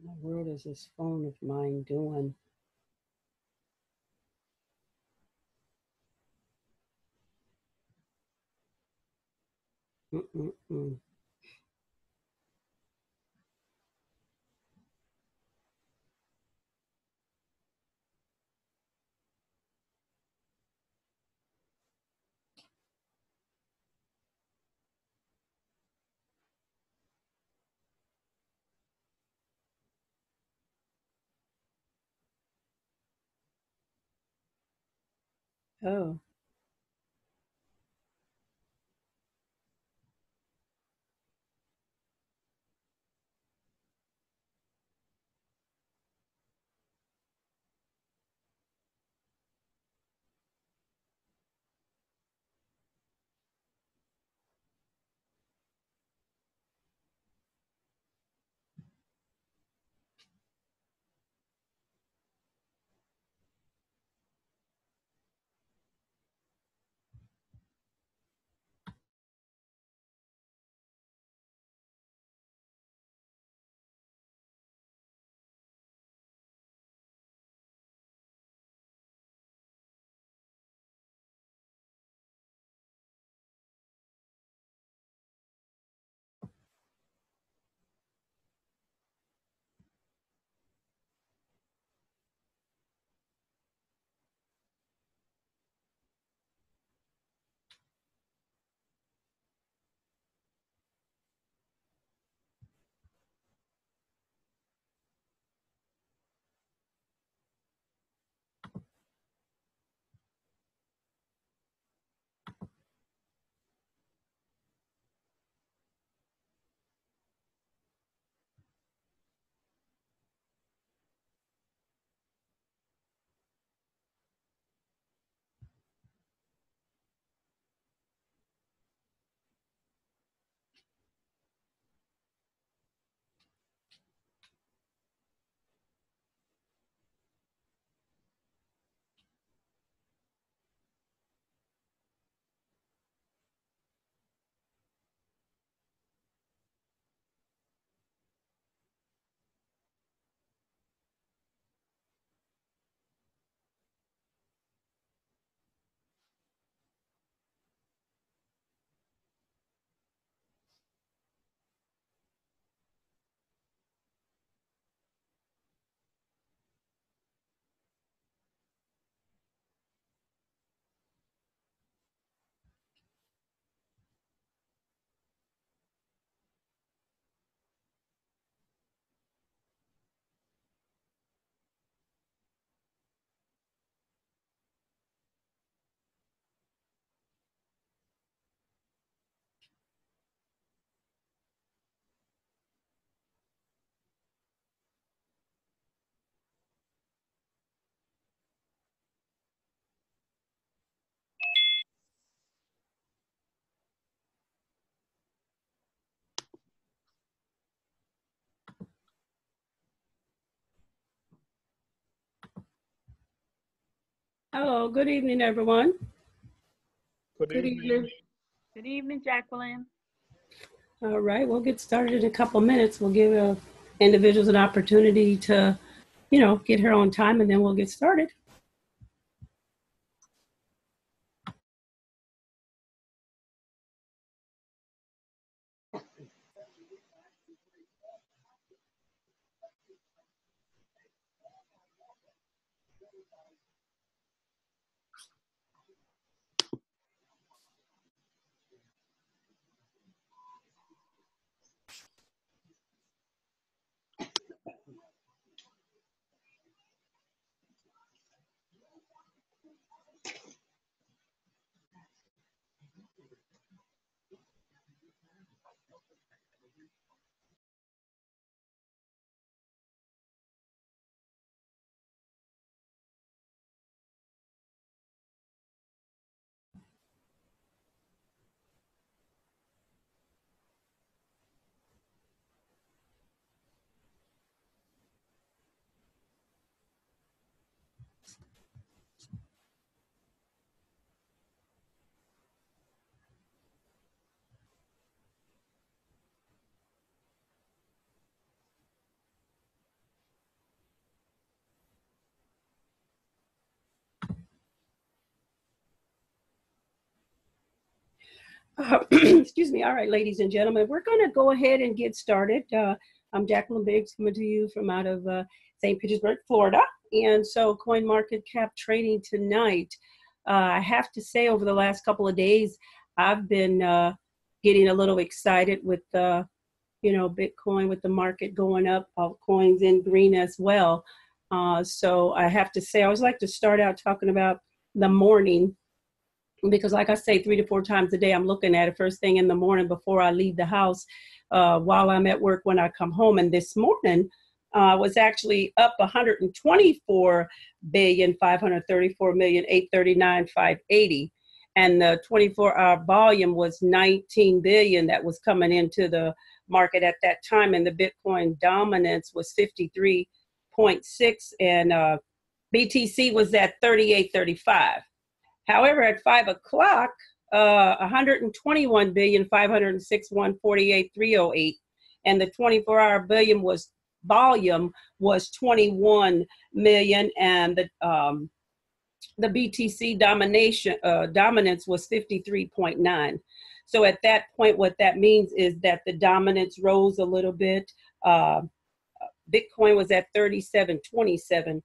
What in the world is this phone of mine doing? Mm-mm-mm. Oh, hello. Good evening, everyone. Good evening. Good evening, Jacqueline. All right, we'll get started in a couple minutes. We'll give individuals an opportunity to, get here on time, and then we'll get started. Excuse me. All right, ladies and gentlemen, we're going to go ahead and get started. I'm Jacqueline Biggs coming to you from out of St. Petersburg, Florida. And so Coinmarketcap Training tonight. I have to say over the last couple of days, I've been getting a little excited with, Bitcoin with the market going up, altcoins in green as well. So I have to say, I always like to start out talking about the morning, because like I say, 3 to 4 times a day, I'm looking at it first thing in the morning before I leave the house, while I'm at work, when I come home. And this morning was actually up 124,534,839,580. And the 24-hour volume was 19 billion that was coming into the market at that time. And the Bitcoin dominance was 53.6, and BTC was at 38.35. However, at 5 o'clock, 121,506,148,308, and the 24-hour volume was 21 million, and the BTC dominance was 53.9. So at that point, what that means is that the dominance rose a little bit. Bitcoin was at 37.27.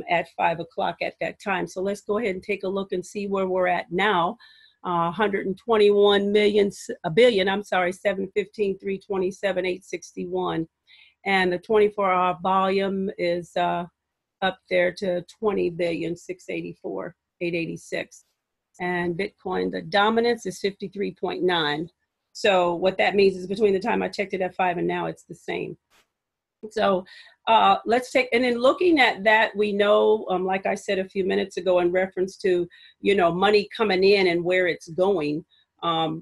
At 5 o'clock at that time. So let's go ahead and take a look and see where we're at now. 121 billion, 715, 327, 861. And the 24-hour volume is up there to 20 billion, 684, 886. And Bitcoin, the dominance is 53.9. So what that means is between the time I checked it at 5 and now, it's the same. So let's take, and in looking at that, we know, like I said a few minutes ago in reference to, money coming in and where it's going,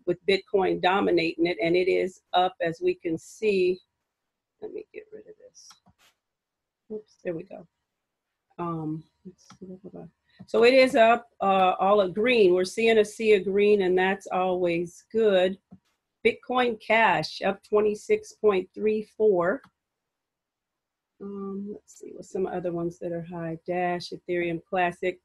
with Bitcoin dominating it, and it is up, as we can see. Let me get rid of this. Oops, there we go. Let's see. So it is up all of green. We're seeing a sea of green, and that's always good. Bitcoin Cash up 26.34. Let's see what some other ones that are high. Dash, Ethereum Classic.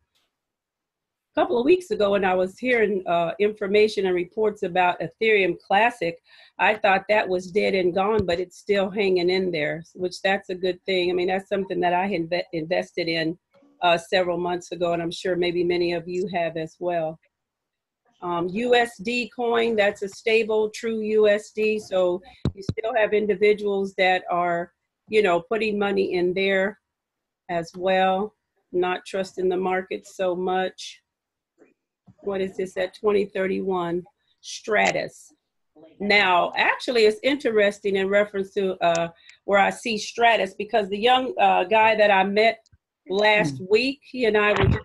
A couple of weeks ago, when I was hearing information and reports about Ethereum Classic, I thought that was dead and gone, but it's still hanging in there, which that's a good thing. I mean, that's something that I invested in several months ago, and I'm sure maybe many of you have as well. USD coin, that's a stable, true USD. So you still have individuals that are putting money in there as well, not trusting the market so much. What is this at 2031? Stratus. Now, actually, it's interesting in reference to where I see Stratus, because the young guy that I met last week, he and I were just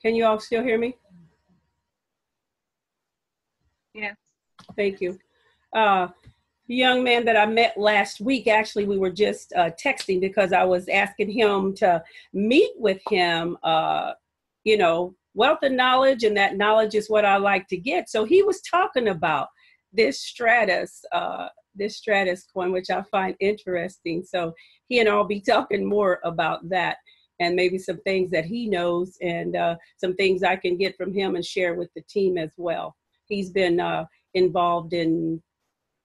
Can you all still hear me? Yes. Thank you. The young man that I met last week, actually, we were just texting, because I was asking him to meet with him, wealth and knowledge, and that knowledge is what I like to get. So he was talking about this Stratus coin, which I find interesting. So he and I'll be talking more about that, and maybe some things that he knows, and some things I can get from him and share with the team as well. He's been involved in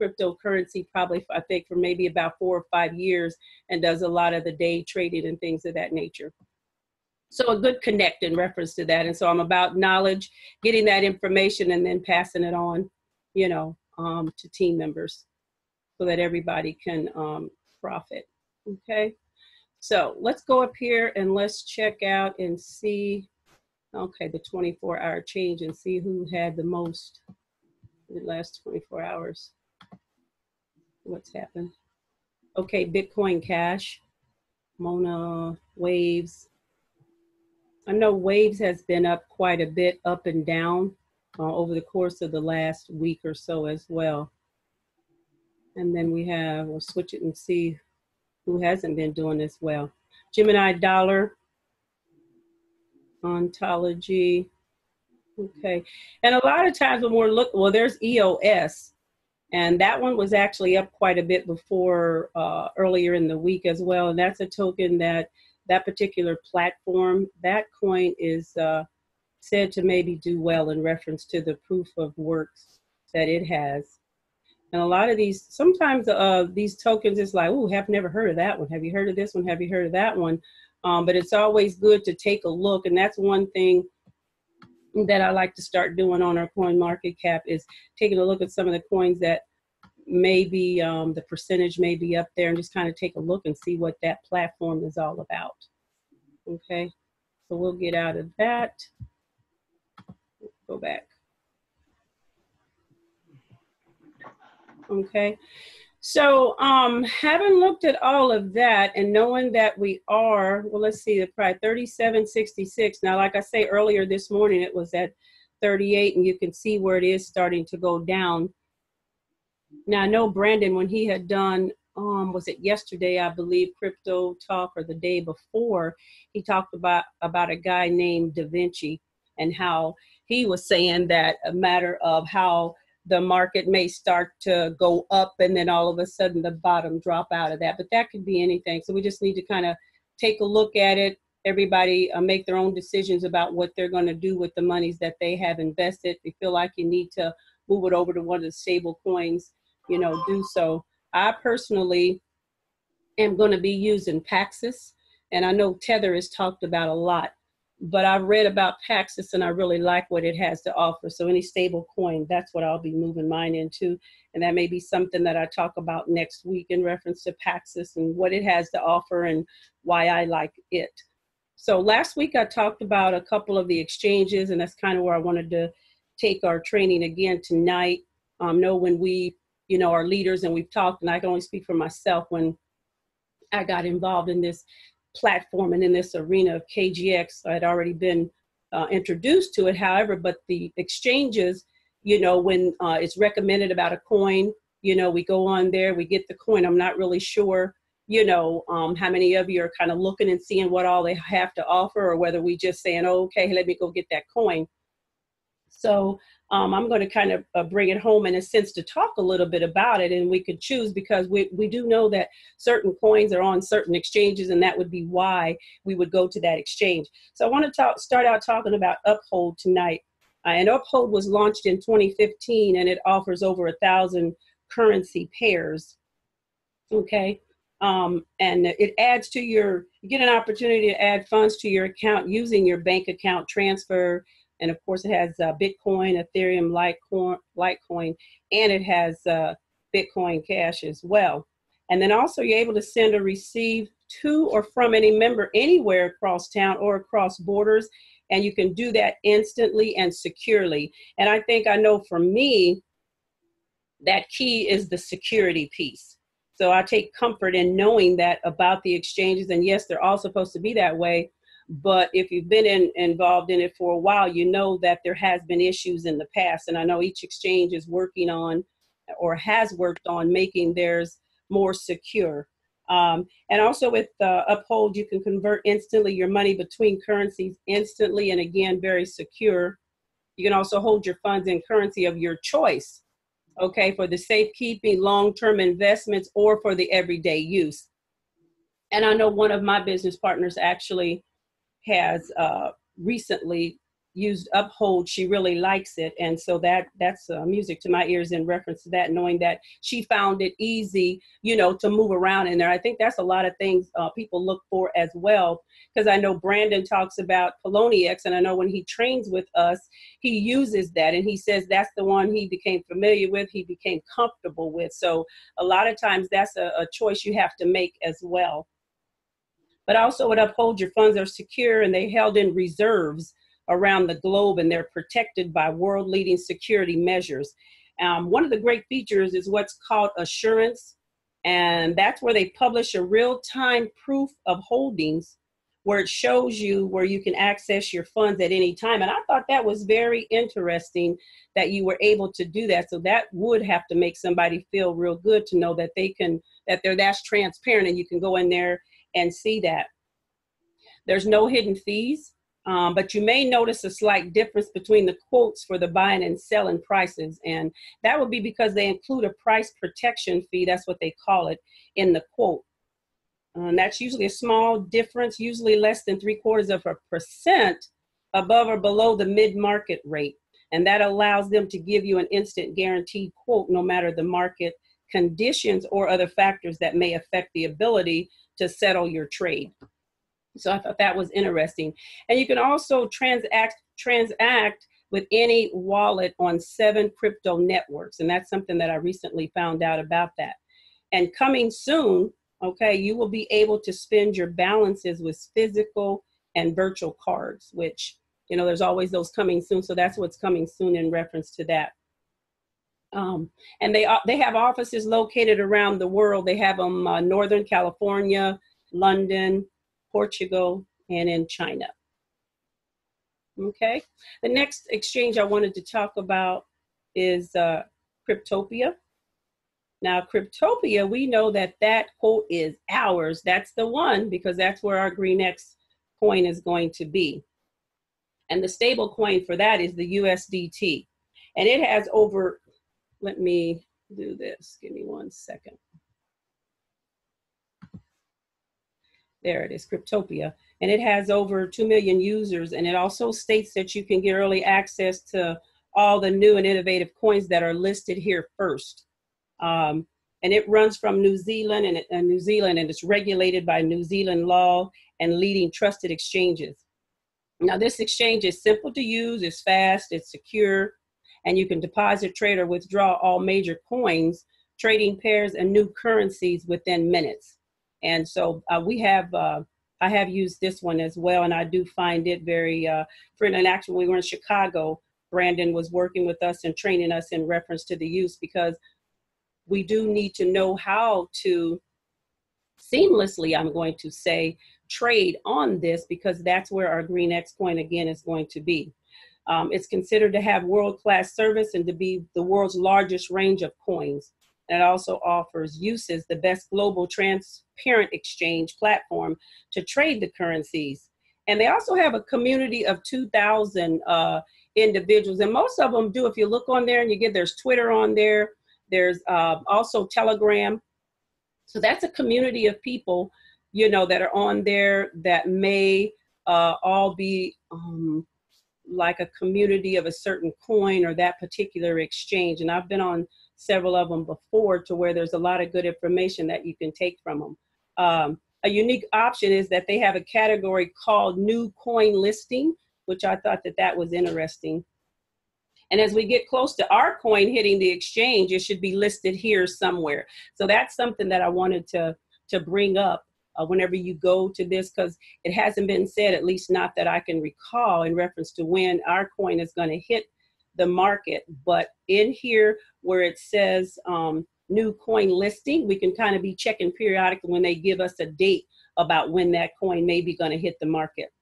cryptocurrency probably, I think, for maybe about 4 or 5 years, and does a lot of the day trading and things of that nature. So a good connect in reference to that. And so I'm about knowledge, getting that information, and then passing it on, to team members, so that everybody can profit. Okay. So let's go up here and let's check out and see, okay, the 24-hour change, and see who had the most in the last 24 hours. What's happened? Okay, Bitcoin Cash, Mona, Waves. I know Waves has been up quite a bit, up and down, over the course of the last week or so as well. And then we'll switch it and see who hasn't been doing as well. Gemini Dollar, Ontology. Okay. And a lot of times when we're looking, well, there's EOS. And that one was actually up quite a bit before earlier in the week as well. And that's a token that particular platform, that coin is said to maybe do well in reference to the proof of works that it has. And a lot of these, sometimes these tokens is like, oh, have never heard of that one. Have you heard of this one? Have you heard of that one? But it's always good to take a look. And that's one thing that I like to start doing on our Coinmarketcap is taking a look at some of the coins that maybe the percentage may be up there, and just kind of take a look and see what that platform is all about. Okay, so we'll get out of that. Go back. Okay, so having looked at all of that and knowing that we are, well, let's see, the price 37.66. Now, like I say earlier this morning, it was at 38, and you can see where it is starting to go down. Now, I know Brandon, when he had done, was it yesterday, I believe, Crypto Talk, or the day before, he talked about a guy named Da Vinci and how he was saying that a matter of how the market may start to go up and then all of a sudden the bottom drop out of that. But that could be anything. So we just need to kind of take a look at it. Everybody make their own decisions about what they're going to do with the monies that they have invested. If you feel like you need to move it over to one of the stable coins, you know, do so. I personally am going to be using Paxos, and I know Tether is talked about a lot, but I've read about Paxos and I really like what it has to offer. So any stable coin, that's what I'll be moving mine into. And that may be something that I talk about next week in reference to Paxos and what it has to offer and why I like it. So last week I talked about a couple of the exchanges, and that's kind of where I wanted to take our training again tonight. Know when we, you know, are leaders, and we've talked, and I can only speak for myself, when I got involved in this platform and in this arena of KGX, I had already been introduced to it. However, but the exchanges, you know, when it's recommended about a coin, you know, we go on there, we get the coin. I'm not really sure, you know, how many of you are kind of looking and seeing what all they have to offer, or whether we just saying, oh, okay, let me go get that coin. So I'm going to kind of bring it home in a sense to talk a little bit about it, and we could choose, because we do know that certain coins are on certain exchanges, and that would be why we would go to that exchange. So I want to start out talking about Uphold tonight. And Uphold was launched in 2015, and it offers over 1,000 currency pairs. Okay. And it adds to you get an opportunity to add funds to your account using your bank account transfer. And of course, it has Bitcoin, Ethereum, Litecoin, and it has Bitcoin Cash as well. And then also you're able to send or receive to or from any member anywhere across town or across borders. And you can do that instantly and securely. And I know for me, that key is the security piece. So I take comfort in knowing that about the exchanges. And yes, they're all supposed to be that way. But if you've been involved in it for a while, you know that there has been issues in the past. And I know each exchange is working on, or has worked on, making theirs more secure. And also with Uphold, you can convert instantly your money between currencies instantly, and again, very secure. You can also hold your funds in currency of your choice, okay, for the safekeeping, long-term investments, or for the everyday use. And I know one of my business partners actually has recently used Uphold. She really likes it. And so that's music to my ears in reference to that, knowing that she found it easy, you know, to move around in there. I think that's a lot of things people look for as well, because I know Brandon talks about Poloniex, and I know when he trains with us, he uses that, and he says that's the one he became familiar with, he became comfortable with. So a lot of times that's a choice you have to make as well. But also at Uphold, your funds are secure, and they're held in reserves around the globe, and they're protected by world-leading security measures. One of the great features is what's called assurance, and that's where they publish a real-time proof of holdings, where it shows you where you can access your funds at any time. And I thought that was very interesting that you were able to do that. So that would have to make somebody feel real good to know that that's transparent, and you can go in there and see that. There's no hidden fees. But you may notice a slight difference between the quotes for the buying and selling prices. And that would be because they include a price protection fee, that's what they call it, in the quote. And that's usually a small difference, usually less than 0.75% above or below the mid-market rate. And that allows them to give you an instant guaranteed quote no matter the market conditions or other factors that may affect the ability to settle your trade. So I thought that was interesting. And you can also transact with any wallet on 7 crypto networks. And that's something that I recently found out about that. And coming soon, okay, you will be able to spend your balances with physical and virtual cards, which, you know, there's always those coming soon. So that's what's coming soon in reference to that. And they have offices located around the world. They have them Northern California, London, Portugal, and in China. Okay. The next exchange I wanted to talk about is Cryptopia. Now, Cryptopia, we know that that quote is ours. That's the one, because that's where our GreenX coin is going to be. And the stable coin for that is the USDT. And it has over, let me do this. Give me 1 second. There it is, Cryptopia. And it has over 2 million users. And it also states that you can get early access to all the new and innovative coins that are listed here first. And it runs from New Zealand, and it's regulated by New Zealand law and leading trusted exchanges. Now, this exchange is simple to use, it's fast, it's secure, and you can deposit, trade, or withdraw all major coins, trading pairs, and new currencies within minutes. And so I have used this one as well, and I do find it very, for an action. When we were in Chicago, Brandon was working with us and training us in reference to the use, because we do need to know how to seamlessly, I'm going to say, trade on this, because that's where our GreenX coin again is going to be. It's considered to have world-class service and to be the world's largest range of coins. And it also offers uses the best global transparent exchange platform to trade the currencies. And they also have a community of 2,000 individuals, and most of them do. If you look on there, and there's Twitter on there, there's also Telegram. So that's a community of people, you know, that are on there that may all be like a community of a certain coin or that particular exchange. And I've been on several of them before, to where there's a lot of good information that you can take from them. A unique option is that they have a category called new coin listing, which I thought that was interesting. And as we get close to our coin hitting the exchange, it should be listed here somewhere. So that's something that I wanted to bring up whenever you go to this, because it hasn't been said, at least not that I can recall, in reference to when our coin is going to hit the market. But in here where it says new coin listing, we can kind of be checking periodically when they give us a date about when that coin may be going to hit the market,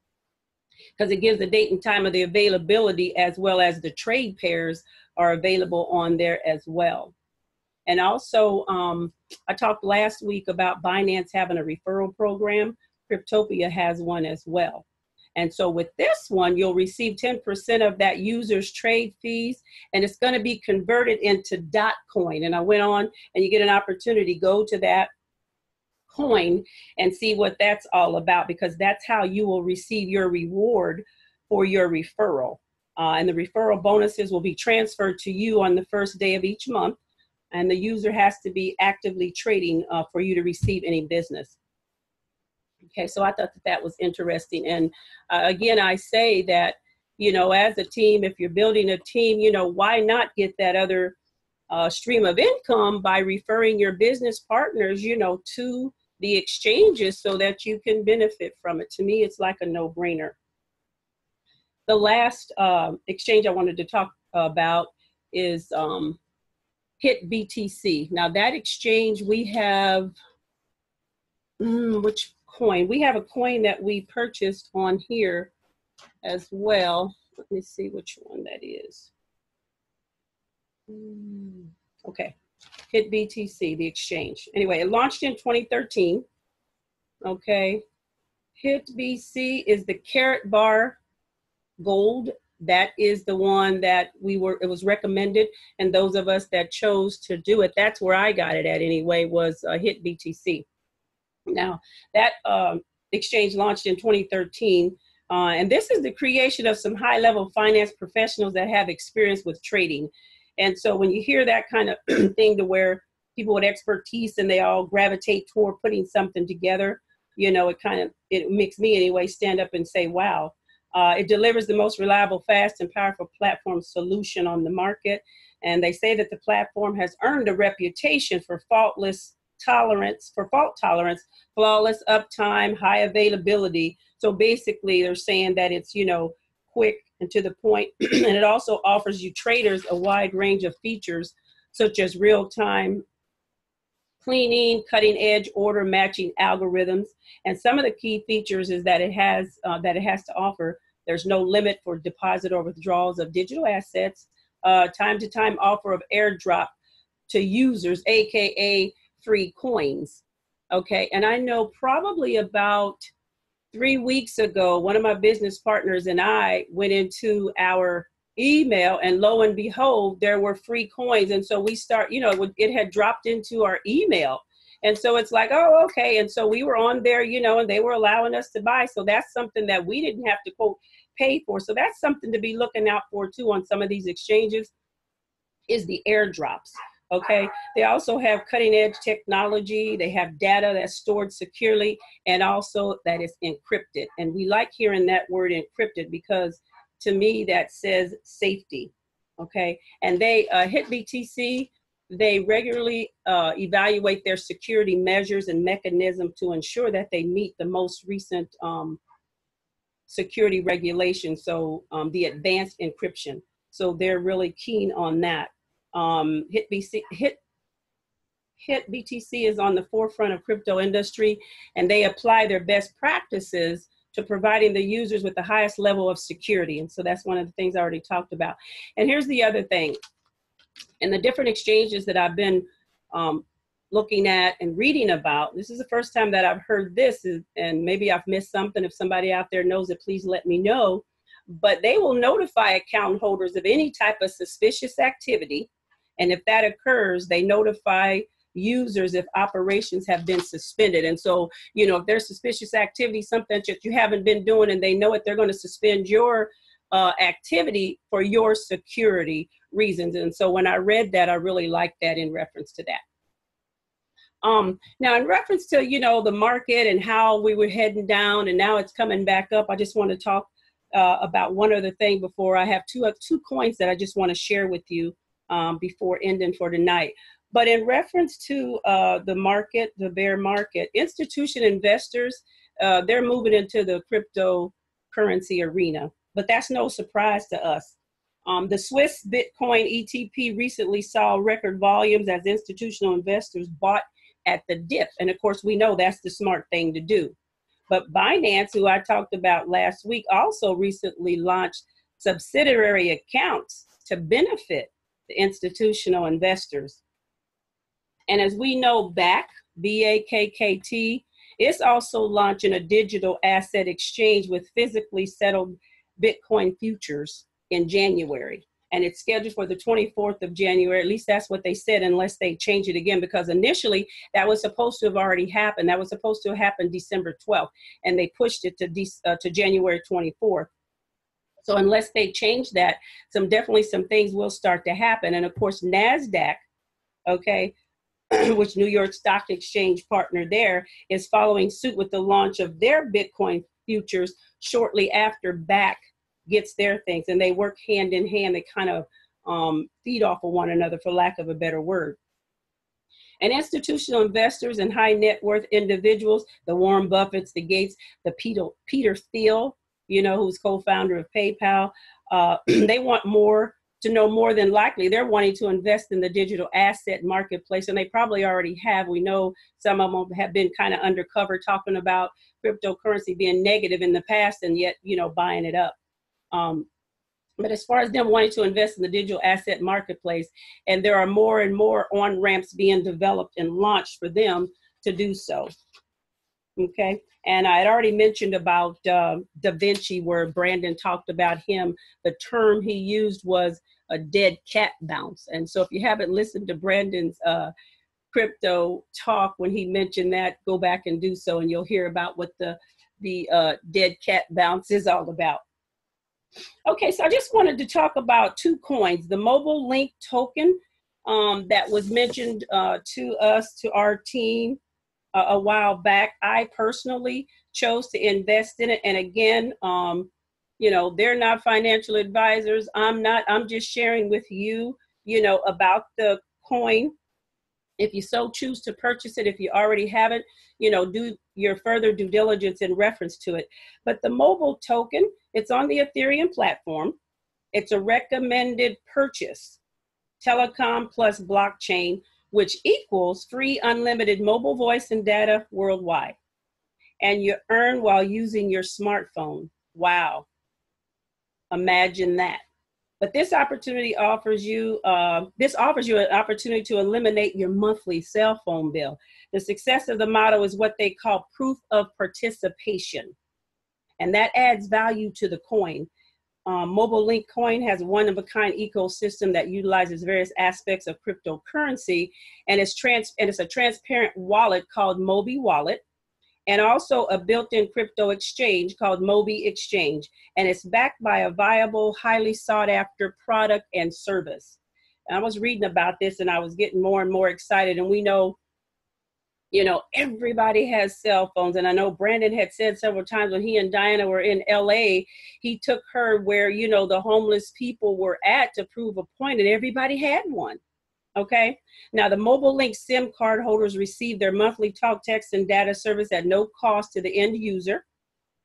because it gives the date and time of the availability, as well as the trade pairs are available on there as well. And also, I talked last week about Binance having a referral program. Cryptopia has one as well. And so with this one, you'll receive 10% of that user's trade fees, and it's going to be converted into Dotcoin. And I went on, and you get an opportunity, go to that coin and see what that's all about, because that's how you will receive your reward for your referral. And the referral bonuses will be transferred to you on the first day of each month. And the user has to be actively trading for you to receive any business. Okay, so I thought that was interesting. And again, I say that, you know, as a team, if you're building a team, you know, why not get that other stream of income by referring your business partners, you know, to the exchanges, so that you can benefit from it. To me, it's like a no-brainer. The last exchange I wanted to talk about is HIT BTC. Now that exchange, we have, which coin? We have a coin that we purchased on here as well. Let me see which one that is. Okay, HIT BTC, the exchange. Anyway, it launched in 2013. Okay, HIT BTC is the Carat Bar Gold. That is the one that it was recommended. And those of us that chose to do it, that's where I got it at anyway, was HIT BTC. Now, that exchange launched in 2013. And this is the creation of some high-level finance professionals that have experience with trading. And so when you hear that kind of thing, to where people with expertise and they all gravitate toward putting something together, it makes me anyway stand up and say, wow. It delivers the most reliable, fast, and powerful platform solution on the market. And they say that the platform has earned a reputation for fault tolerance, flawless uptime, high availability. So basically they're saying that it's, quick and to the point. And it also offers you traders a wide range of features, such as real-time cleaning, cutting-edge order matching algorithms. And some of the key features is that it has to offer, there's no limit for deposit or withdrawals of digital assets, time-to-time offer of airdrop to users, AKA free coins. Okay, and I know probably about 3 weeks ago, one of my business partners and I went into our email, and lo and behold, there were free coins. And so we it had dropped into our email. And so it's like, oh, okay. And so we were on there, and they were allowing us to buy. So that's something that we didn't have to, quote, pay for. So that's something to be looking out for too on some of these exchanges, is the airdrops. Okay. They also have cutting edge technology. They have data that's stored securely, and also that is encrypted. And we like hearing that word encrypted, because to me that says safety. Okay. And they HIT BTC, they regularly evaluate their security measures and mechanism to ensure that they meet the most recent security regulations. So the advanced encryption. So they're really keen on that. HIT BTC is on the forefront of crypto industry, and they apply their best practices to providing the users with the highest level of security. And so that's one of the things I already talked about. And here's the other thing. In the different exchanges that I've been looking at and reading about, this is the first time that I've heard this, and maybe I've missed something. If somebody out there knows it, please let me know. But they will notify account holders of any type of suspicious activity. And if that occurs, they notify users if operations have been suspended. And so, if there's suspicious activity, something that you haven't been doing, and they know it, they're going to suspend your activity for your security reasons. And so when I read that, I really liked that in reference to that. Now, in reference to, the market and how we were heading down and now it's coming back up, I just want to talk about one other thing before I have two coins that I just want to share with you before ending for tonight. But in reference to the market, the bear market, institutional investors, they're moving into the cryptocurrency arena. But that's no surprise to us. The Swiss Bitcoin ETP recently saw record volumes as institutional investors bought at the dip. And of course, we know that's the smart thing to do. But Binance, who I talked about last week, also recently launched subsidiary accounts to benefit the institutional investors. And as we know, BAKKT, it's also launching a digital asset exchange with physically settled Bitcoin futures in January. And it's scheduled for the 24th of January. At least that's what they said, unless they change it again, because initially that was supposed to have already happened. That was supposed to have happened December 12th, and they pushed it to January 24th. So unless they change that, definitely some things will start to happen. And of course, NASDAQ, okay, which New York Stock Exchange partner there, is following suit with the launch of their Bitcoin futures shortly after BAC gets their things. And they work hand in hand. They kind of feed off of one another, for lack of a better word. And institutional investors and high net worth individuals, the Warren Buffetts, the Gates, the Peter Thiel, who's co-founder of PayPal, they want to know more than likely. They're wanting to invest in the digital asset marketplace, and they probably already have. We know some of them have been kind of undercover talking about cryptocurrency being negative in the past, and yet, buying it up. But as far as them wanting to invest in the digital asset marketplace, and there are more and more on-ramps being developed and launched for them to do so. Okay. And I had already mentioned about Da Vinci, where Brandon talked about him. The term he used was a dead cat bounce. And so if you haven't listened to Brandon's crypto talk when he mentioned that, go back and do so, and you'll hear about what the dead cat bounce is all about. Okay, so I just wanted to talk about two coins. The mobile link token that was mentioned to us, to our team, a while back. I personally chose to invest in it. And again, you know, they're not financial advisors. I'm not. I'm just sharing with you, you know, about the coin. If you so choose to purchase it, if you already have it, you know, do your further due diligence in reference to it. But the mobile token, it's on the Ethereum platform. It's a recommended purchase, telecom plus blockchain, which equals free unlimited mobile voice and data worldwide. And you earn while using your smartphone. Wow. Imagine that. But this opportunity offers you, an opportunity to eliminate your monthly cell phone bill. The success of the model is what they call proof of participation. And that adds value to the coin. Mobile Link Coin has a one-of-a-kind ecosystem that utilizes various aspects of cryptocurrency, and it's a transparent wallet called Mobi Wallet, and also a built-in crypto exchange called Mobi Exchange, and it's backed by a viable, highly sought-after product and service. And I was reading about this, and I was getting more and more excited, and we know, you know, everybody has cell phones. And I know Brandon had said several times when he and Diana were in LA, he took her where, you know, the homeless people were at to prove a point, and everybody had one. Okay. Now the mobile link SIM card holders receive their monthly talk, text, and data service at no cost to the end user.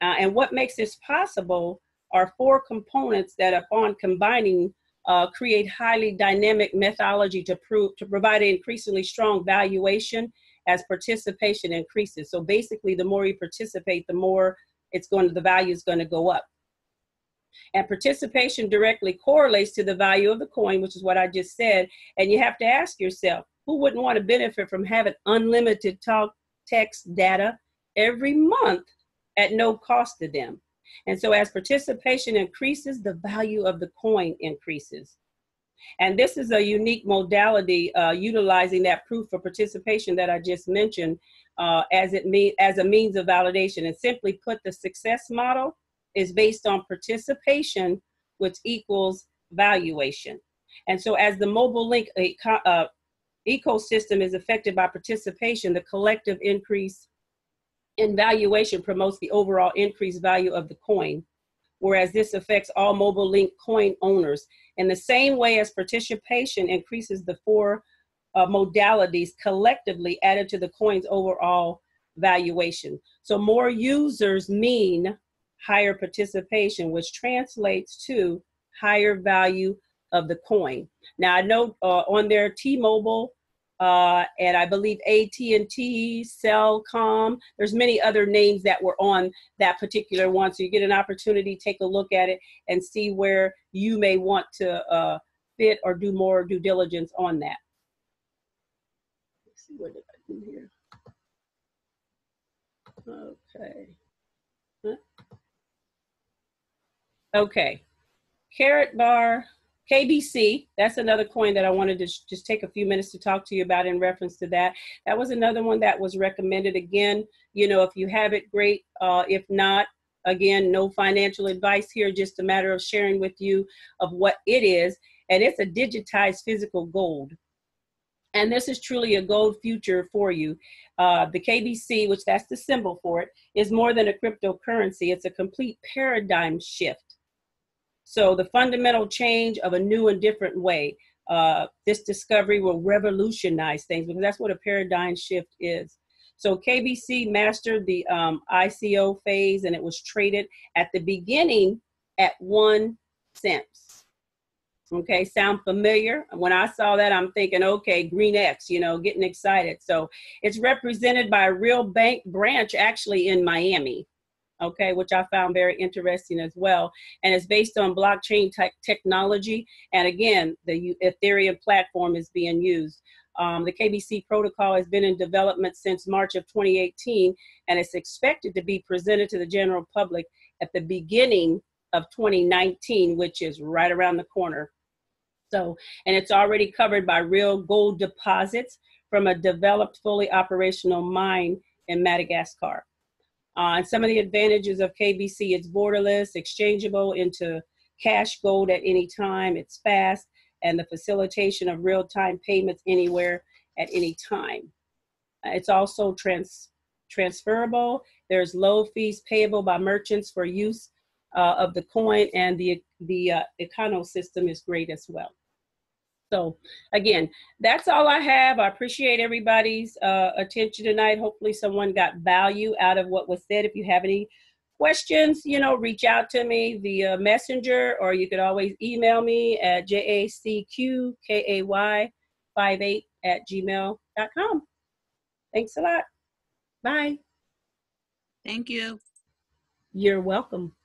And what makes this possible are four components that, upon combining, create highly dynamic methodology to provide an increasingly strong valuation as participation increases. So basically, the more you participate, the more the value is going to go up. And participation directly correlates to the value of the coin, which is what I just said. And you have to ask yourself, who wouldn't want to benefit from having unlimited talk, text, data every month at no cost to them? And so as participation increases, the value of the coin increases. And this is a unique modality utilizing that proof of participation that I just mentioned as a means of validation. And simply put, the success model is based on participation, which equals valuation. And so as the mobile link ecosystem is affected by participation, the collective increase in valuation promotes the overall increased value of the coin, whereas this affects all mobile link coin owners. In the same way as participation increases, the four modalities collectively added to the coin's overall valuation. So more users mean higher participation, which translates to higher value of the coin. Now I know on their T-Mobile and I believe AT&T, Cellcom, there's many other names that were on that particular one. So you get an opportunity, take a look at it and see where you may want to fit or do more due diligence on that. Let's see, what did I do here? Okay. Huh? Okay. Carrot Bar, KBC, that's another coin that I wanted to just take a few minutes to talk to you about in reference to that. That was another one that was recommended. Again, you know, if you have it, great. If not, again, no financial advice here, just a matter of sharing with you of what it is. And it's a digitized physical gold. And this is truly a gold future for you. The KBC, which that's the symbol for it, is more than a cryptocurrency. It's a complete paradigm shift. So the fundamental change of a new and different way. This discovery will revolutionize things, because that's what a paradigm shift is. So KBC mastered the ICO phase, and it was traded at the beginning at 1 cent. Okay, sound familiar? When I saw that, I'm thinking, okay, Green X, you know, getting excited. So it's represented by a real bank branch actually in Miami. Okay, which I found very interesting as well. And it's based on blockchain technology. And again, the Ethereum platform is being used. The KBC protocol has been in development since March of 2018, and it's expected to be presented to the general public at the beginning of 2019, which is right around the corner. So, and it's already covered by real gold deposits from a developed, fully operational mine in Madagascar. And some of the advantages of KBC, it's borderless, exchangeable into cash gold at any time, it's fast, and the facilitation of real-time payments anywhere at any time. It's also transferable. There's low fees payable by merchants for use of the coin, and the econo system is great as well. So again, that's all I have. I appreciate everybody's attention tonight. Hopefully someone got value out of what was said. If you have any questions, reach out to me via messenger, or you could always email me at jackky58@gmail.com. Thanks a lot. Bye. Thank you. You're welcome.